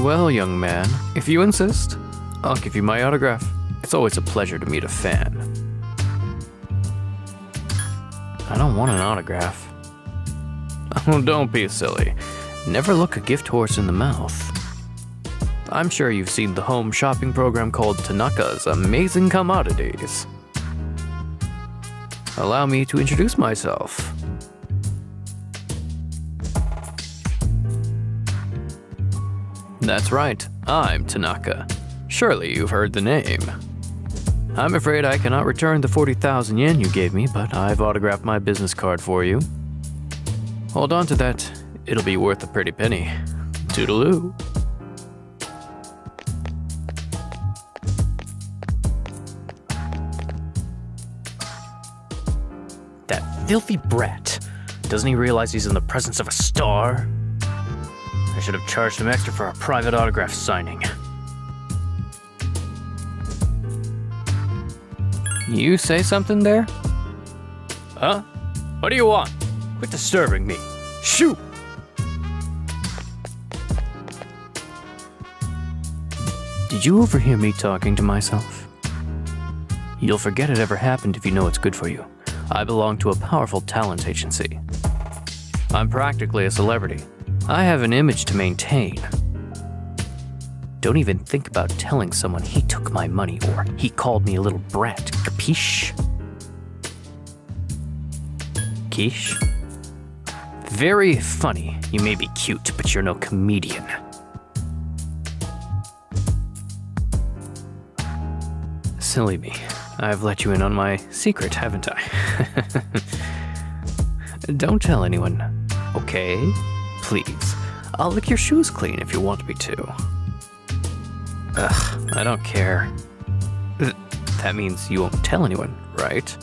well, young man. If you insist, I'll give you my autograph. It's always a pleasure to meet a fan. I don't want an autograph. Oh, don't be silly. Never look a gift horse in the mouth. I'm sure you've seen the home shopping program called Tanaka's Amazing Commodities. Allow me to introduce myself. That's right, I'm Tanaka. Surely you've heard the name. I'm afraid I cannot return the 40,000 yen you gave me, but I've autographed my business card for you. Hold on to that. It'll be worth a pretty penny. Toodaloo. That filthy brat. Doesn't he realize he's in the presence of a star? I should have charged him extra for a private autograph signing. You say something there? Huh? What do you want? Quit disturbing me. Shoot! Did you overhear me talking to myself? You'll forget it ever happened if you know it's good for you. I belong to a powerful talent agency. I'm practically a celebrity. I have an image to maintain. Don't even think about telling someone he took my money or he called me a little brat, capiche? Quiche? Very funny. You may be cute, but you're no comedian. Silly me. I've let you in on my secret, haven't I? Don't tell anyone, okay? Please. I'll lick your shoes clean if you want me to. Ugh, I don't care. That means you won't tell anyone, right?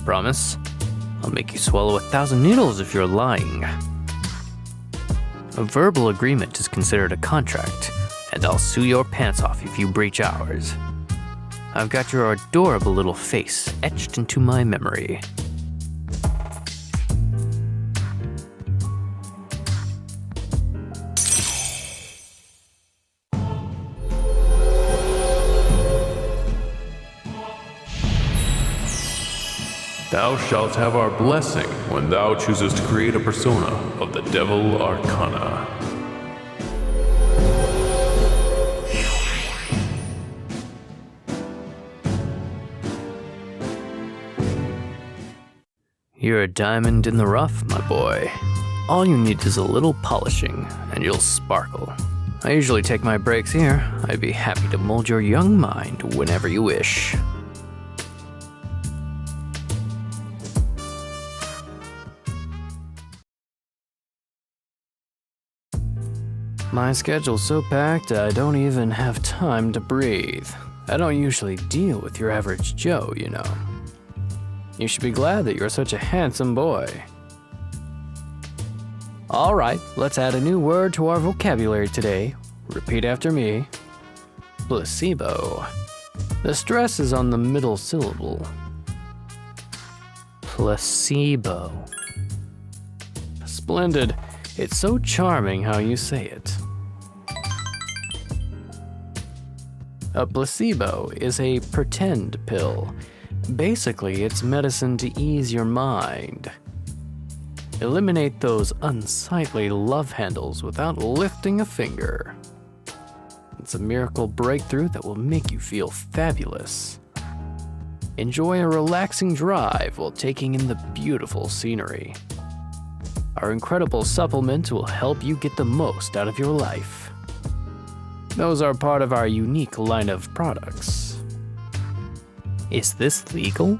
Promise? I'll make you swallow 1,000 needles if you're lying. A verbal agreement is considered a contract, and I'll sue your pants off if you breach ours. I've got your adorable little face etched into my memory. Thou shalt have our blessing when thou choosest to create a persona of the Devil Arcana. You're a diamond in the rough, my boy. All you need is a little polishing, and you'll sparkle. I usually take my breaks here. I'd be happy to mold your young mind whenever you wish. My schedule's so packed, I don't even have time to breathe. I don't usually deal with your average Joe, you know. You should be glad that you're such a handsome boy. All right, let's add a new word to our vocabulary today. Repeat after me. Placebo. The stress is on the middle syllable. Placebo. Splendid. It's so charming how you say it. A placebo is a pretend pill. Basically, it's medicine to ease your mind. Eliminate those unsightly love handles without lifting a finger. It's a miracle breakthrough that will make you feel fabulous. Enjoy a relaxing drive while taking in the beautiful scenery. Our incredible supplement will help you get the most out of your life. Those are part of our unique line of products. Is this legal?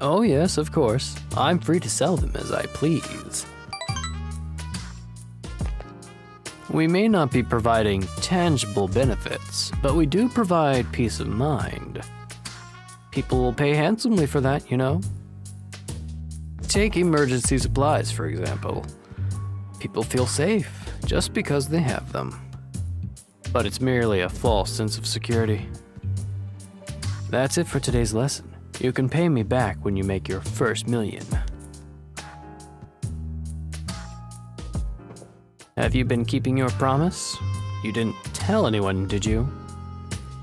Oh yes, of course. I'm free to sell them as I please. We may not be providing tangible benefits, but we do provide peace of mind. People will pay handsomely for that, you know. Take emergency supplies, for example. People feel safe just because they have them. But it's merely a false sense of security. That's it for today's lesson. You can pay me back when you make your first million. Have you been keeping your promise? You didn't tell anyone, did you?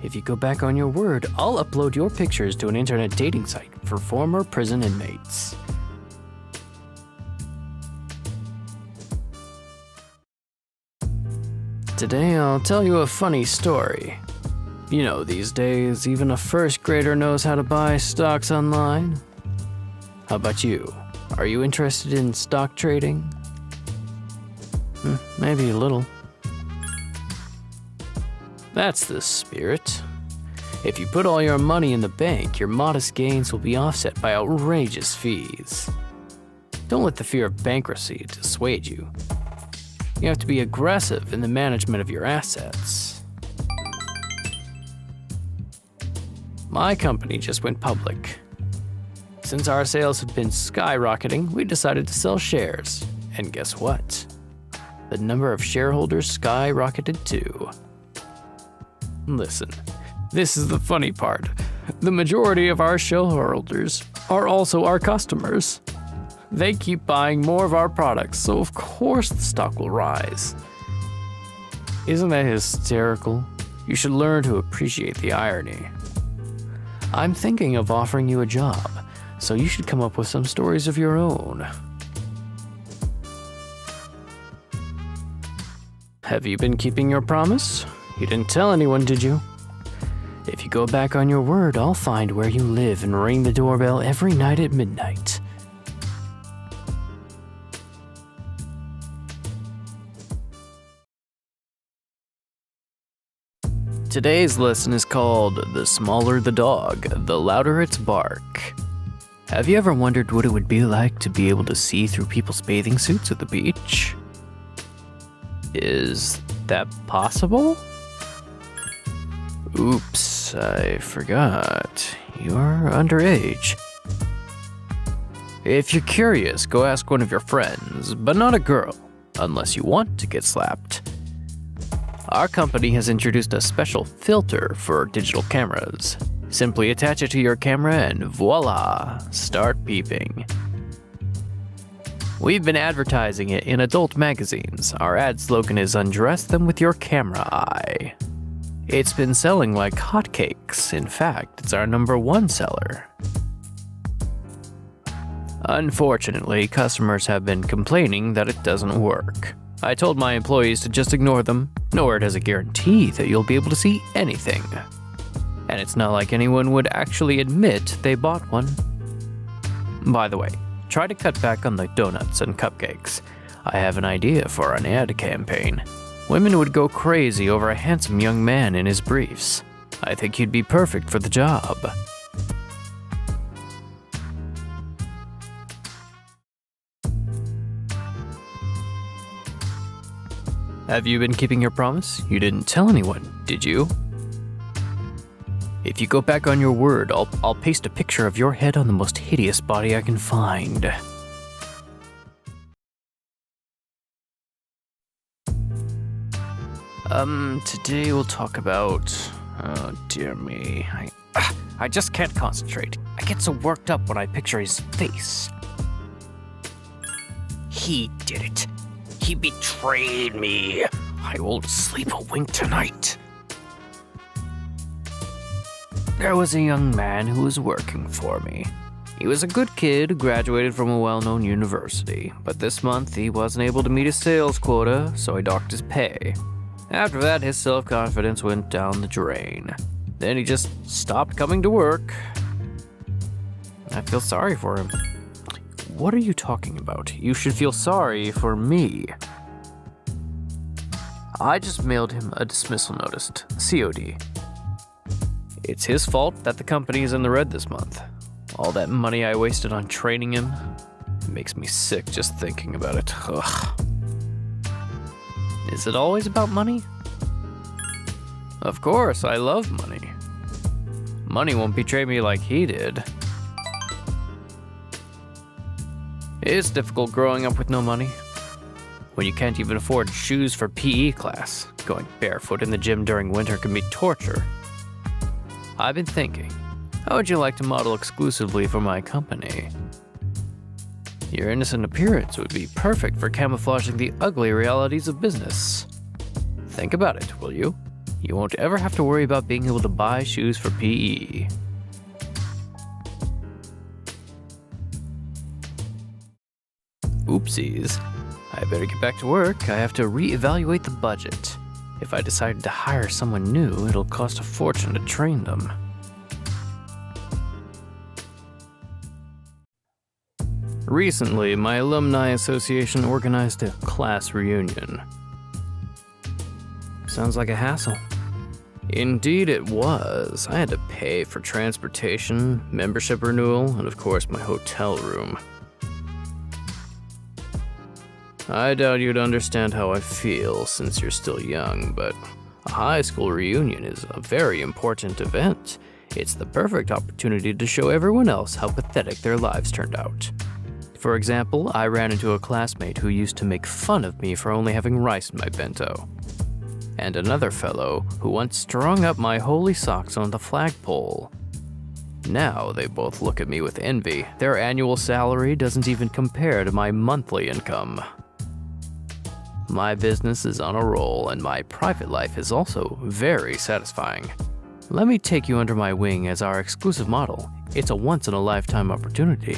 If you go back on your word, I'll upload your pictures to an internet dating site for former prison inmates. Today I'll tell you a funny story. You know, these days, even a first grader knows how to buy stocks online. How about you? Are you interested in stock trading? Maybe a little. That's the spirit. If you put all your money in the bank, your modest gains will be offset by outrageous fees. Don't let the fear of bankruptcy dissuade you. You have to be aggressive in the management of your assets. My company just went public. Since our sales have been skyrocketing, we decided to sell shares. And guess what? The number of shareholders skyrocketed too. Listen, this is the funny part. The majority of our shareholders are also our customers. They keep buying more of our products, so of course the stock will rise. Isn't that hysterical? You should learn to appreciate the irony. I'm thinking of offering you a job, so you should come up with some stories of your own. Have you been keeping your promise? You didn't tell anyone, did you? If you go back on your word, I'll find where you live and ring the doorbell every night at midnight. Today's lesson is called The Smaller the Dog, the Louder Its Bark. Have you ever wondered what it would be like to be able to see through people's bathing suits at the beach? Is that possible? Oops, I forgot. You're underage. If you're curious, go ask one of your friends, but not a girl, unless you want to get slapped. Our company has introduced a special filter for digital cameras. Simply attach it to your camera and voila, start peeping. We've been advertising it in adult magazines. Our ad slogan is "Undress them with your camera eye." It's been selling like hotcakes. In fact, it's our #1 seller. Unfortunately, customers have been complaining that it doesn't work. I told my employees to just ignore them. No word has a guarantee that you'll be able to see anything. And it's not like anyone would actually admit they bought one. By the way, try to cut back on the donuts and cupcakes. I have an idea for an ad campaign. Women would go crazy over a handsome young man in his briefs. I think you'd be perfect for the job. Have you been keeping your promise? You didn't tell anyone, did you? If you go back on your word, I'll paste a picture of your head on the most hideous body I can find. Today we'll talk about... Oh, dear me. I just can't concentrate. I get so worked up when I picture his face. He did it. He betrayed me. I won't sleep a wink tonight. There was a young man who was working for me. He was a good kid who graduated from a well-known university, but this month he wasn't able to meet his sales quota, so I docked his pay. After that, his self-confidence went down the drain. Then he just stopped coming to work. I feel sorry for him. What are you talking about? You should feel sorry for me. I just mailed him a dismissal notice, COD. It's his fault that the company is in the red this month. All that money I wasted on training him, it makes me sick just thinking about it. Ugh. Is it always about money? Of course, I love money. Money won't betray me like he did. It's difficult growing up with no money. When you can't even afford shoes for PE class, going barefoot in the gym during winter can be torture. I've been thinking, how would you like to model exclusively for my company? Your innocent appearance would be perfect for camouflaging the ugly realities of business. Think about it, will you? You won't ever have to worry about being able to buy shoes for PE. Oopsies. I better get back to work. I have to reevaluate the budget. If I decided to hire someone new, it'll cost a fortune to train them. Recently, my alumni association organized a class reunion. Sounds like a hassle. Indeed it was. I had to pay for transportation, membership renewal, and of course my hotel room. I doubt you'd understand how I feel since you're still young, but a high school reunion is a very important event. It's the perfect opportunity to show everyone else how pathetic their lives turned out. For example, I ran into a classmate who used to make fun of me for only having rice in my bento. And another fellow who once strung up my holy socks on the flagpole. Now they both look at me with envy. Their annual salary doesn't even compare to my monthly income. My business is on a roll, and my private life is also very satisfying. Let me take you under my wing as our exclusive model. It's a once-in-a-lifetime opportunity.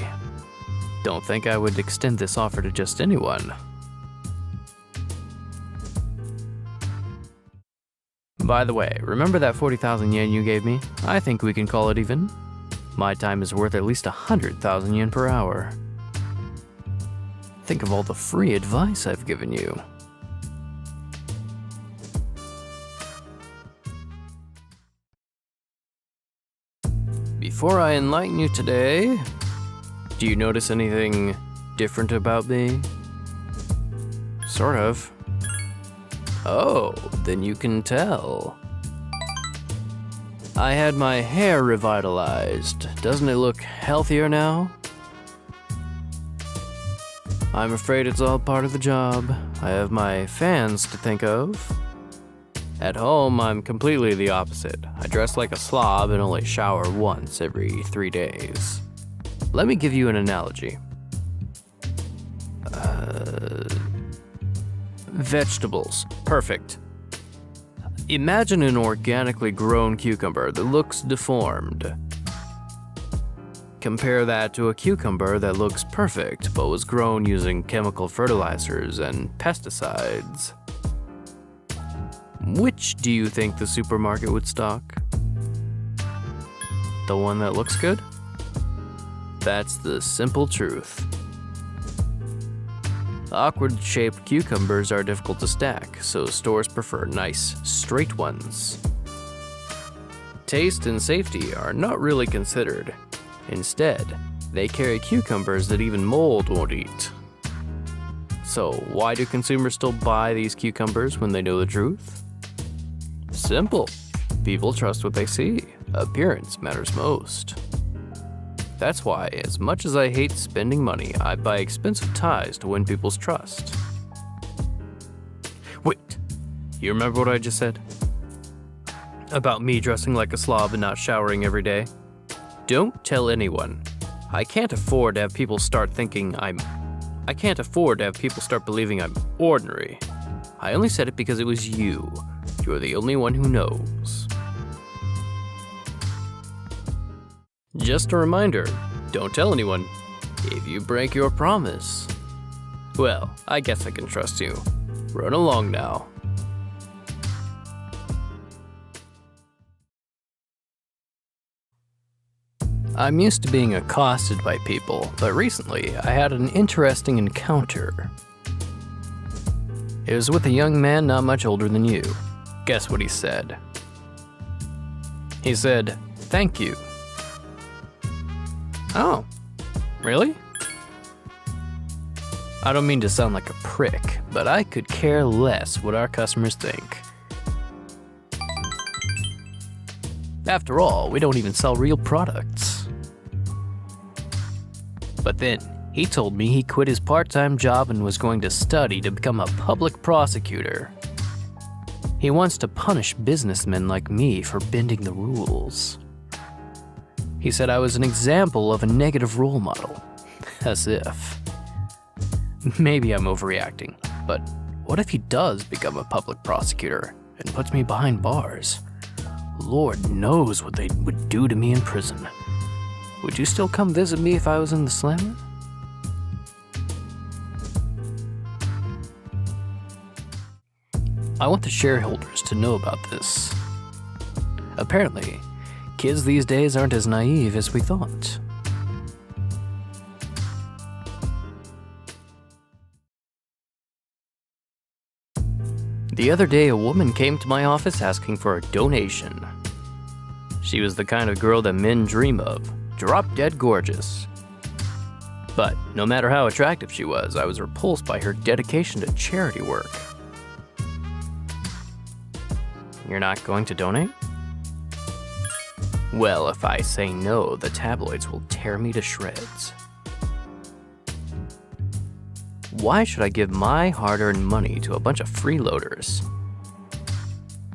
Don't think I would extend this offer to just anyone. By the way, remember that 40,000 yen you gave me? I think we can call it even. My time is worth at least 100,000 yen per hour. Think of all the free advice I've given you. Before I enlighten you today, do you notice anything different about me? Sort of. Oh, then you can tell. I had my hair revitalized. Doesn't it look healthier now? I'm afraid it's all part of the job. I have my fans to think of. At home, I'm completely the opposite. I dress like a slob and only shower once every 3 days. Let me give you an analogy. Vegetables. Perfect. Imagine an organically grown cucumber that looks deformed. Compare that to a cucumber that looks perfect but was grown using chemical fertilizers and pesticides. Which do you think the supermarket would stock? The one that looks good? That's the simple truth. Awkward-shaped cucumbers are difficult to stack, so stores prefer nice, straight ones. Taste and safety are not really considered. Instead, they carry cucumbers that even mold won't eat. So why do consumers still buy these cucumbers when they know the truth? Simple. People trust what they see. Appearance matters most. That's why, as much as I hate spending money, I buy expensive ties to win people's trust. Wait, you remember what I just said? About me dressing like a slob and not showering every day? Don't tell anyone. I can't afford to have people start believing I'm ordinary. I only said it because it was you. You're the only one who knows. Just a reminder, don't tell anyone. If you break your promise, well, I guess I can trust you. Run along now. I'm used to being accosted by people, but recently I had an interesting encounter. It was with a young man not much older than you. Guess what he said? He said, "Thank you." Oh, really? I don't mean to sound like a prick, but I could care less what our customers think. After all, we don't even sell real products. But then, he told me he quit his part-time job and was going to study to become a public prosecutor. He wants to punish businessmen like me for bending the rules. He said I was an example of a negative role model. As if. Maybe I'm overreacting, but what What if he does become a public prosecutor and puts me behind bars? Lord knows what they would do to me in prison. Would you still come visit me if I was in the slammer? I want the shareholders to know about this. Apparently, kids these days aren't as naive as we thought. The other day, a woman came to my office asking for a donation. She was the kind of girl that men dream of, drop-dead gorgeous. But no matter how attractive she was, I was repulsed by her dedication to charity work. You're not going to donate? Well, if I say no, the tabloids will tear me to shreds. Why should I give my hard-earned money to a bunch of freeloaders?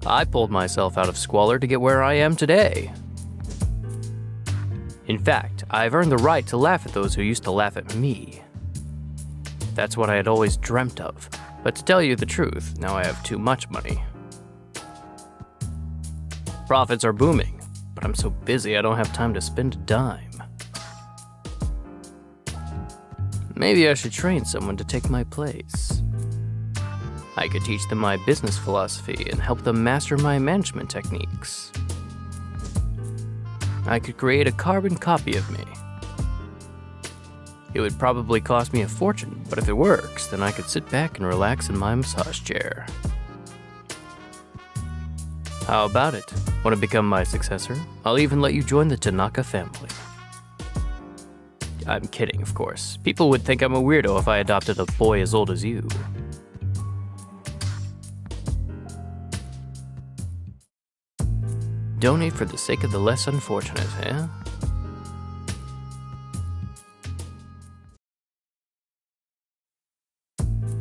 I pulled myself out of squalor to get where I am today. In fact, I've earned the right to laugh at those who used to laugh at me. That's what I had always dreamt of, but to tell you the truth, now I have too much money. Profits are booming, but I'm so busy I don't have time to spend a dime. Maybe I should train someone to take my place. I could teach them my business philosophy and help them master my management techniques. I could create a carbon copy of me. It would probably cost me a fortune, but if it works, then I could sit back and relax in my massage chair. How about it? Want to become my successor? I'll even let you join the Tanaka family. I'm kidding, of course. People would think I'm a weirdo if I adopted a boy as old as you. Donate for the sake of the less unfortunate, eh?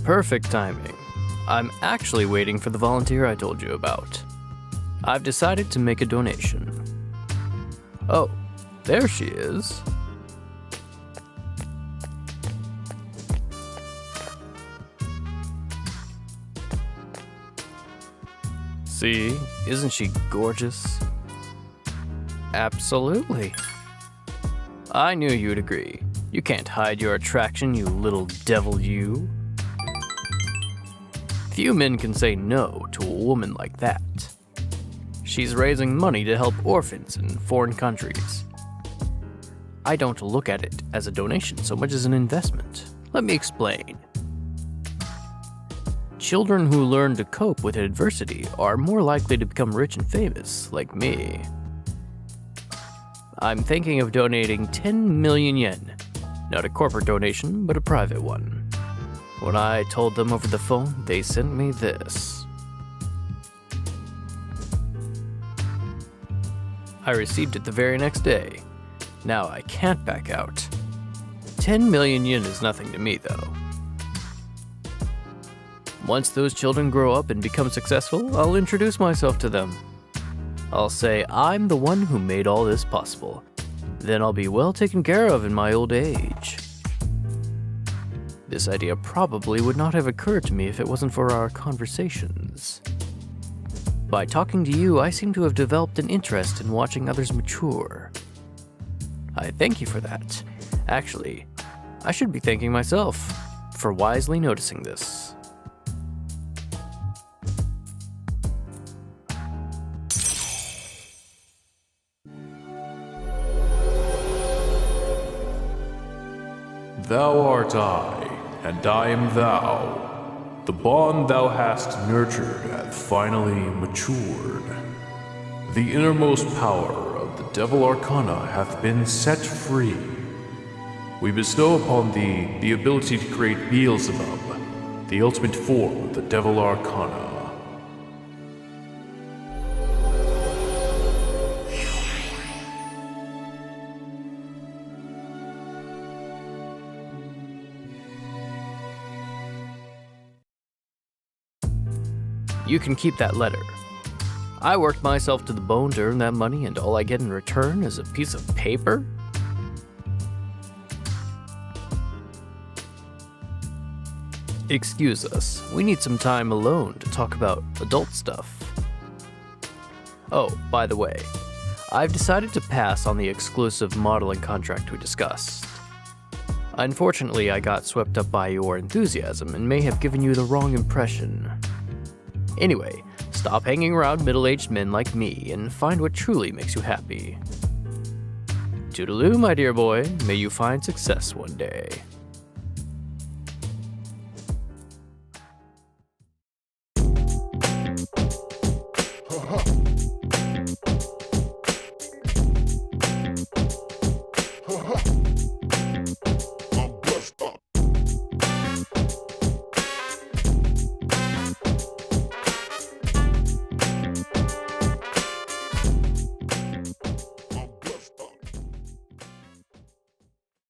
Perfect timing. I'm actually waiting for the volunteer I told you about. I've decided to make a donation. Oh, there she is. See, isn't she gorgeous? Absolutely. I knew you'd agree. You can't hide your attraction, you little devil you. Few men can say no to a woman like that. She's raising money to help orphans in foreign countries. I don't look at it as a donation so much as an investment. Let me explain. Children who learn to cope with adversity are more likely to become rich and famous, like me. I'm thinking of donating 10 million yen. Not a corporate donation, but a private one. When I told them over the phone, they sent me this. I received it the very next day. Now I can't back out. 10 million yen is nothing to me, though. Once those children grow up and become successful, I'll introduce myself to them. I'll say I'm the one who made all this possible. Then I'll be well taken care of in my old age. This idea probably would not have occurred to me if it wasn't for our conversations. By talking to you, I seem to have developed an interest in watching others mature. I thank you for that. Actually, I should be thanking myself for wisely noticing this. Thou art I, and I am thou. The bond thou hast nurtured hath finally matured. The innermost power of the Devil Arcana hath been set free. We bestow upon thee the ability to create Beelzebub, the ultimate form of the Devil Arcana. You can keep that letter. I worked myself to the bone to earn that money, and all I get in return is a piece of paper? Excuse us, we need some time alone to talk about adult stuff. Oh, by the way, I've decided to pass on the exclusive modeling contract we discussed. Unfortunately, I got swept up by your enthusiasm and may have given you the wrong impression. Anyway, stop hanging around middle-aged men like me and find what truly makes you happy. Toodaloo, my dear boy, may you find success one day.